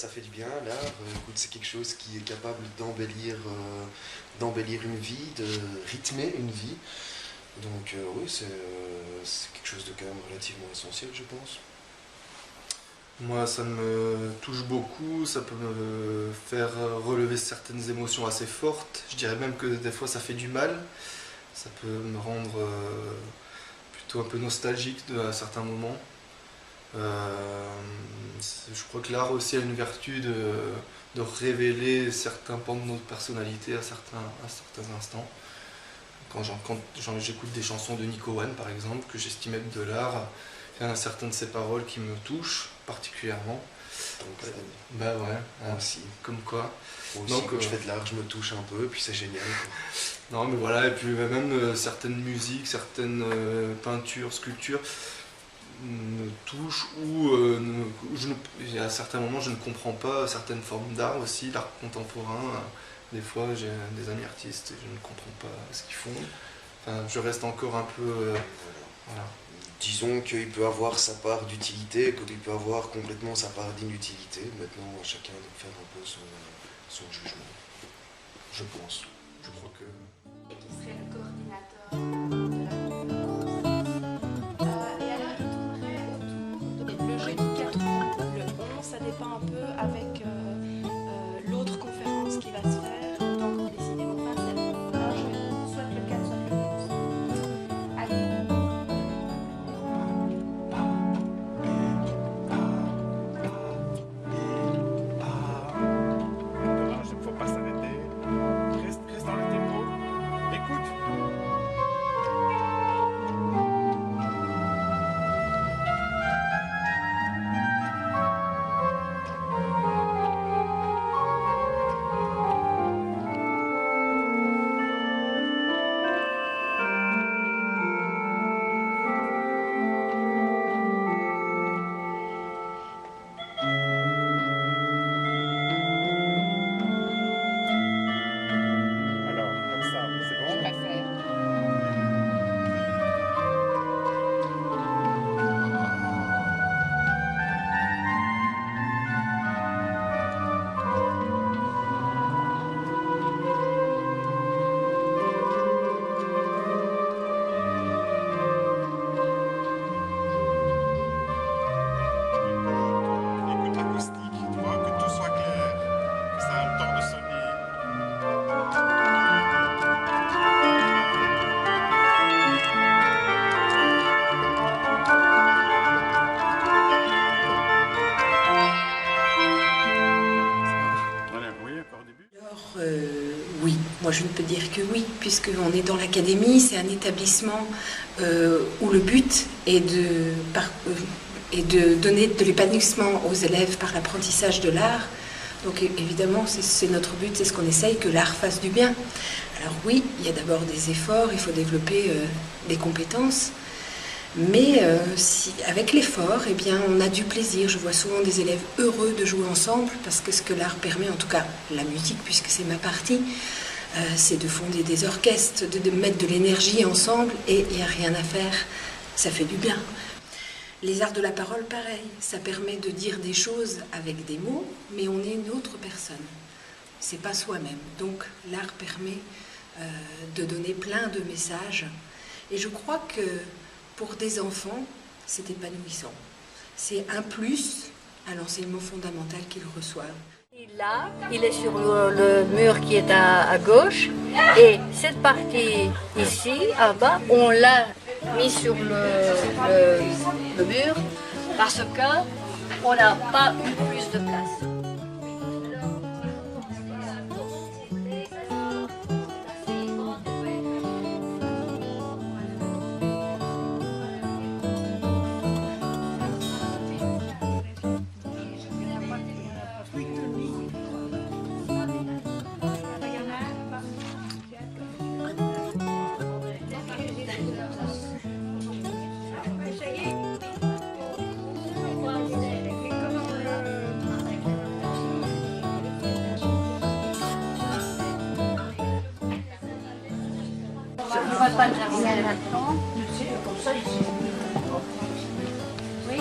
ça fait du bien, l'art. Écoute, c'est quelque chose qui est capable d'embellir une vie, de rythmer une vie. Donc oui, c'est quelque chose de quand même relativement essentiel, je pense. Moi, ça me touche beaucoup, ça peut me faire relever certaines émotions assez fortes. Je dirais même que des fois, ça fait du mal. Ça peut me rendre plutôt un peu nostalgique à certains moments. Je crois que l'art aussi a une vertu de révéler certains pans de notre personnalité à certains instants. Quand j'écoute des chansons de Nico One par exemple, que j'estime être de l'art, il y a certaines de ses paroles qui me touchent particulièrement. Donc, bah ouais, moi aussi. comme quoi. Moi aussi, quand je fais de l'art, je me touche un peu, et puis c'est génial, quoi. Non mais voilà, et puis même certaines musiques, certaines peintures, sculptures me touchent ou à certains moments je ne comprends pas certaines formes d'art aussi, l'art contemporain. Des fois j'ai des amis artistes et je ne comprends pas ce qu'ils font. Enfin, je reste encore un peu... voilà. Disons qu'il peut avoir sa part d'utilité, qu'il peut avoir complètement sa part d'inutilité. Maintenant, chacun doit faire un peu son jugement. Je pense. Je crois que... Et qui serait le coordinateur de la conférence. Et alors, il tournerait autour de... Le jeudi 4 août, le 11, ça dépend un peu avec l'autre conférence qui va se faire. On peut encore décider, mais enfin, c'est un jeudi, soit le 4, soit le 11. Allez. Oui, moi je ne peux dire que oui, puisqu'on est dans l'académie, c'est un établissement où le but est de donner de l'épanouissement aux élèves par l'apprentissage de l'art. Donc évidemment, c'est notre but, c'est ce qu'on essaye, que l'art fasse du bien. Alors oui, il y a d'abord des efforts, il faut développer des compétences, mais avec l'effort, eh bien, on a du plaisir. Je vois souvent des élèves heureux de jouer ensemble, parce que ce que l'art permet, en tout cas la musique, puisque c'est ma partie, c'est de fonder des orchestres, de mettre de l'énergie ensemble, et il n'y a rien à faire, ça fait du bien. Les arts de la parole, pareil, ça permet de dire des choses avec des mots, mais on est une autre personne, c'est pas soi-même. Donc l'art permet de donner plein de messages, et je crois que pour des enfants, c'est épanouissant. C'est un plus à l'enseignement fondamental qu'ils reçoivent. Là, il est sur le mur qui est à gauche, et cette partie ici, en bas, on l'a mis sur le mur parce qu'on n'a pas eu plus de place. On ne va pas terminer là-dedans. Comme ça, ici. Oui.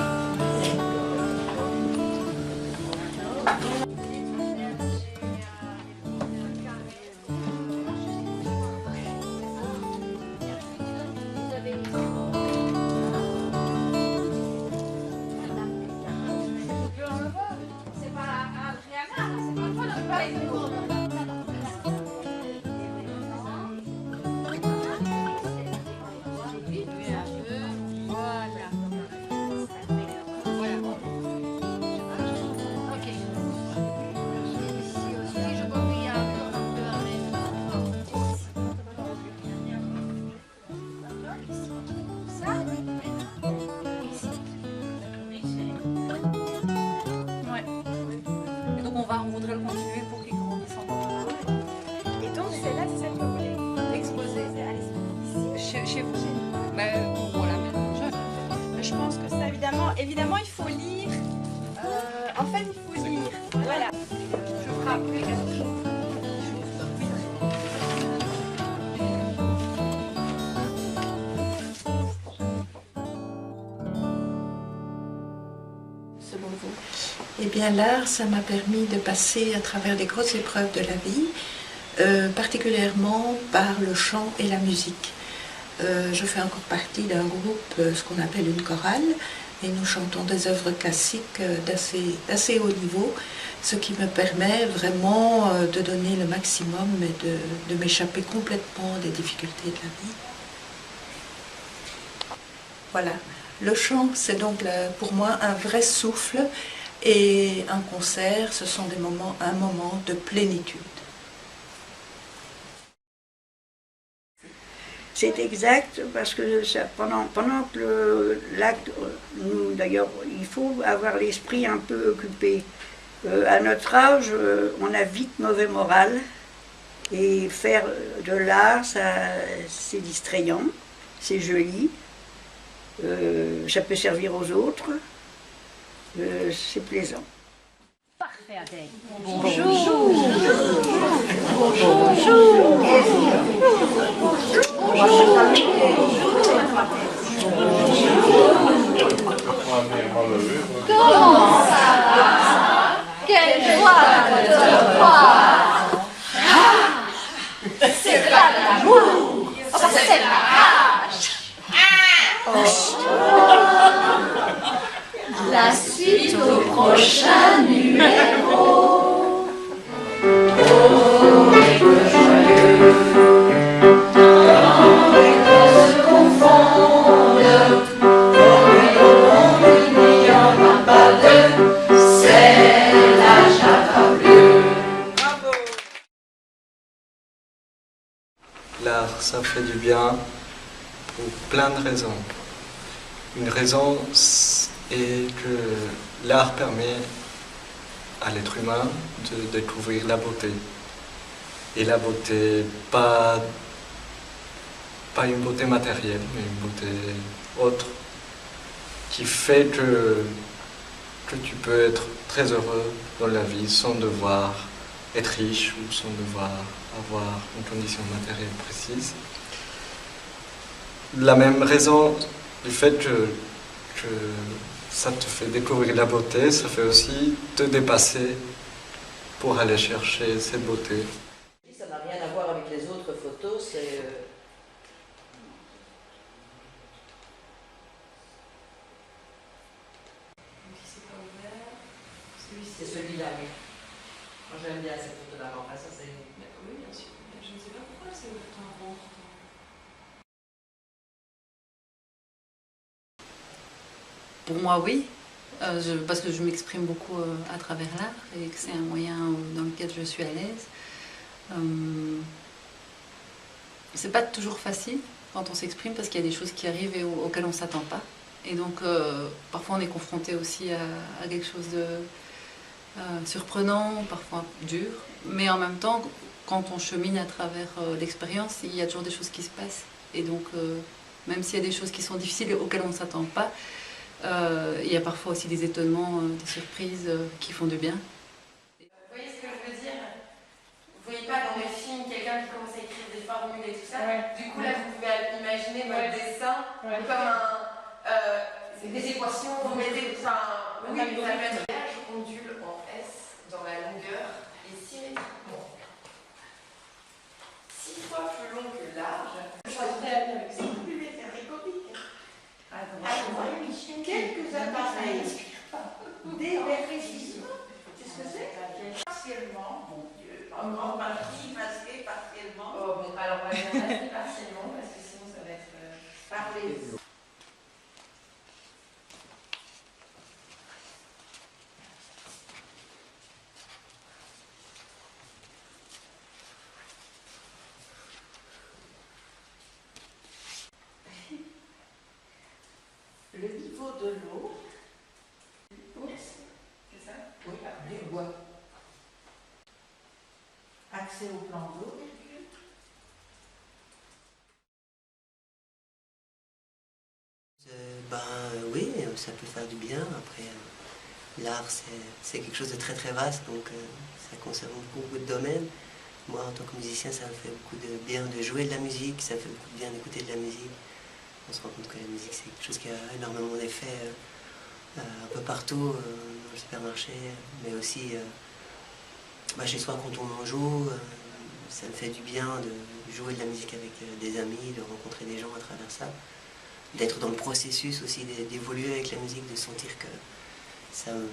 Voilà, Je pense que ça, évidemment, il faut lire. En fait, il faut lire. Voilà. je ferai après quelque chose. Selon vous? Eh bien, l'art, ça m'a permis de passer à travers les grosses épreuves de la vie, particulièrement par le chant et la musique. Je fais encore partie d'un groupe, ce qu'on appelle une chorale, et nous chantons des œuvres classiques d'assez haut niveau, ce qui me permet vraiment de donner le maximum et de m'échapper complètement des difficultés de la vie. Voilà, le chant, c'est donc pour moi un vrai souffle, et un concert, ce sont un moment de plénitude. C'est exact, parce que pendant que l'acte, nous d'ailleurs, il faut avoir l'esprit un peu occupé. À notre âge, on a vite mauvais moral, et faire de l'art, c'est distrayant, c'est joli, ça peut servir aux autres, c'est plaisant. Parfait, Adèle. Comment ça va? Quelle joie de te voir! C'est pas de l'amour, c'est de la rage! La suite au prochain numéro. Oh, et que joyeux, tant et que se confondent, comme le monde il n'y en a pas deux, c'est la java bleue. L'art, ça fait du bien pour plein de raisons. Une raison est que l'art permet à l'être humain de découvrir la beauté. Et la beauté, pas une beauté matérielle, mais une beauté autre, qui fait que tu peux être très heureux dans la vie sans devoir être riche ou sans devoir avoir une condition matérielle précise. La même raison du fait que ça te fait découvrir la beauté, ça fait aussi te dépasser pour aller chercher cette beauté. Ça n'a rien à voir avec les autres photos, c'est... C'est celui-là, oui. Moi j'aime bien cette photo-là, enfin ça c'est... Oui, bien sûr. Je ne sais pas pourquoi c'est autant rond. Pour moi, oui, parce que je m'exprime beaucoup à travers l'art et que c'est un moyen dans lequel je suis à l'aise. C'est pas toujours facile quand on s'exprime parce qu'il y a des choses qui arrivent et auxquelles on ne s'attend pas. Et donc, parfois, on est confronté aussi à quelque chose de surprenant, parfois dur. Mais en même temps, quand on chemine à travers l'expérience, il y a toujours des choses qui se passent. Et donc, même s'il y a des choses qui sont difficiles et auxquelles on ne s'attend pas, il y a parfois aussi des étonnements, des surprises qui font du bien. Vous voyez ce que je veux dire? Vous voyez pas dans les films quelqu'un qui commence à écrire des formules et tout ça? Ouais. Du coup là vous pouvez imaginer votre dessin comme des équations, vous mettez oui, mais ça peut être l'âge ondule en S dans la longueur et symétriquement 6 fois plus long que large. Je suis très bien avec ça. Vous pouvez faire des copies. Quelques appareils d'évertissement, c'est ce que c'est? Partiellement, mon Dieu, en grande partie, masqué partiellement. Oh bon, alors on va dire masqué partiellement parce que sinon ça va être parlé. Le niveau de l'eau, C'est ça? oui, du bois. Accès au plan d'eau. ça peut faire du bien. Après, l'art, c'est quelque chose de très très vaste, donc ça concerne beaucoup de domaines. Moi, en tant que musicien, ça me fait beaucoup de bien de jouer de la musique, ça me fait beaucoup de bien d'écouter de la musique. On se rend compte que la musique, c'est quelque chose qui a énormément d'effet un peu partout, dans le supermarché, mais aussi chez soi quand on en joue. Ça me fait du bien de jouer de la musique avec des amis, de rencontrer des gens à travers ça, d'être dans le processus aussi, d'évoluer avec la musique, de sentir que ça me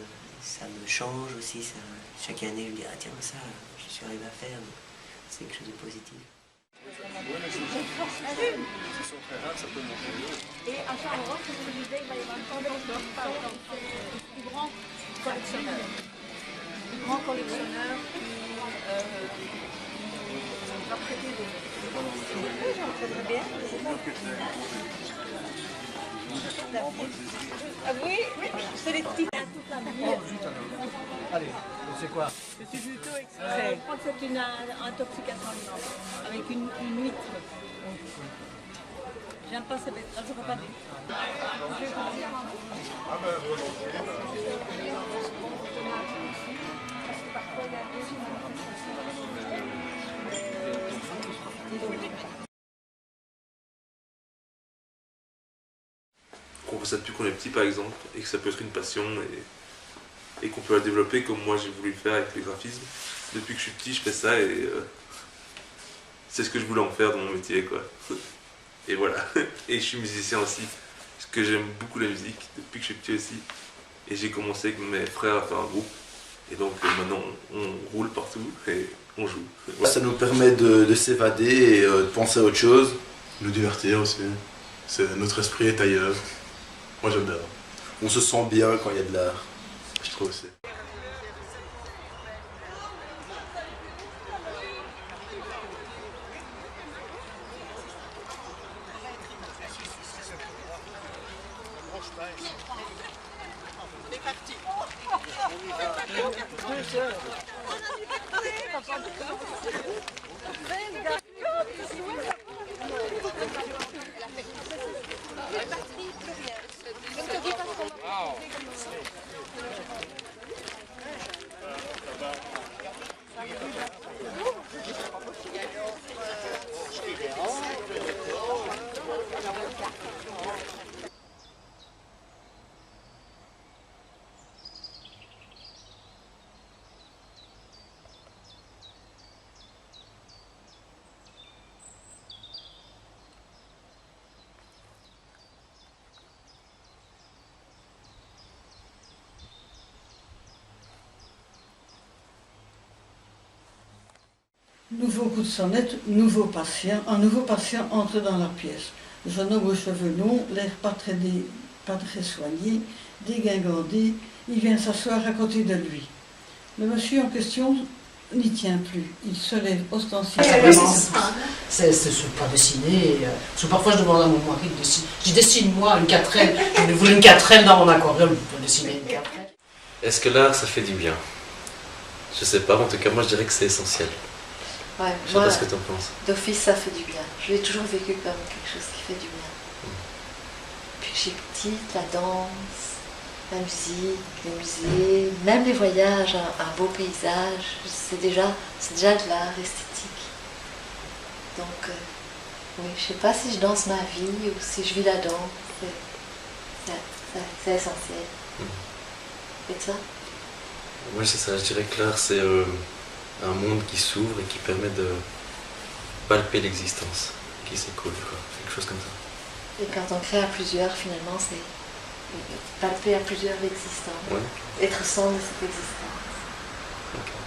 change aussi. Chaque année, je me dis, ah tiens, ça, je suis arrivé à faire, c'est quelque chose de positif. Et à Charleroi, je me disais, il va y avoir une tendance de plus grand collectionneur. Plus grand collectionneur qui va prêter des Ah oui, c'est les petits. Allez, c'est quoi? C'est du tout extrait. Je crois que c'est une intoxication alimentaire avec une huître. J'aime pas ces bêtes, je ne peux pas dire. Qu'on fait ça depuis qu'on est petit par exemple, et que ça peut être une passion et qu'on peut la développer comme moi j'ai voulu le faire avec le graphisme. Depuis que je suis petit, je fais ça et c'est ce que je voulais en faire dans mon métier, quoi. Et voilà. Et je suis musicien aussi, parce que j'aime beaucoup la musique depuis que je suis petit aussi. Et j'ai commencé avec mes frères à faire un groupe. Et donc maintenant on roule partout et on joue. Voilà. Ça nous permet de s'évader et de penser à autre chose. Nous divertir aussi. Notre esprit est ailleurs. Moi j'aime bien. On se sent bien quand il y a de l'art. Je trouve aussi. Nouveau coup de sonnette, nouveau patient. Un nouveau patient entre dans la pièce. Le jeune homme aux cheveux longs, l'air pas très soigné, dégingandé, il vient s'asseoir à côté de lui. Le monsieur en question n'y tient plus. Il se lève ostensiblement. C'est pas dessiner. Parce que parfois je demande à mon mari de dessiner. Je dessine moi une 4L. Je voulais une 4L dans mon aquarium pour dessiner une 4L. Est-ce que l'art ça fait du bien? Je sais pas, en tout cas moi je dirais que c'est essentiel. Ouais, je sais pas ce que tu en penses. D'office, ça fait du bien. Je l'ai toujours vécu comme quelque chose qui fait du bien. Depuis que j'ai petite, la danse, la musique, les musées, même les voyages, un beau paysage, c'est déjà de l'art esthétique. Donc, oui, je sais pas si je danse ma vie ou si je vis la danse. C'est essentiel. Et toi? Moi c'est ça, je dirais que l'art c'est un monde qui s'ouvre et qui permet de palper l'existence, qui s'écoule, quelque chose comme ça. Et quand on crée à plusieurs, finalement, c'est palper à plusieurs l'existence, être ensemble de cette existence. Okay.